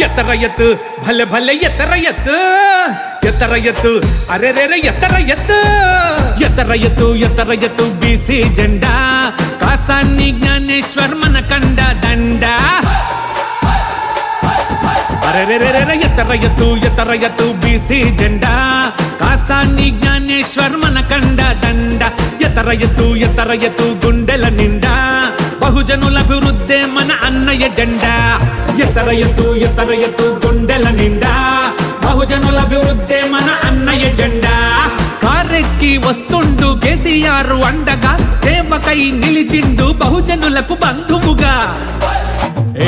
ఎత్తర ఎత్తు భలే భలే ఎత్తర ఎత్తు ఎత్తర ఎత్తు అరే రే ఎత్తర ఎత్తు ఎత్తర ఎత్తు ఎత్తర ఎత్తు బీసీ జెండా కాసాని జ్ఞానేశ్వర్ మన కండ దండ అరే రే ఎత్తర ఎత్తు బీసీ జెండా కాసాని జ్ఞానేశ్వర్ మన కండ దండ ఎత్తర ఎత్తు గుండెల నిండా బహుజనుల అభివృద్ధే మన అన్నయ్య జెండా ఎత్తర ఎత్తు గుండెల నిండా బహుజనుల అభివృద్ధే మన అన్నయ్య జెండా కారెక్కి వస్తుండు కేసీఆర్ అండగా సేవకై నిలిచిండు బహుజనులకు బంధువుగా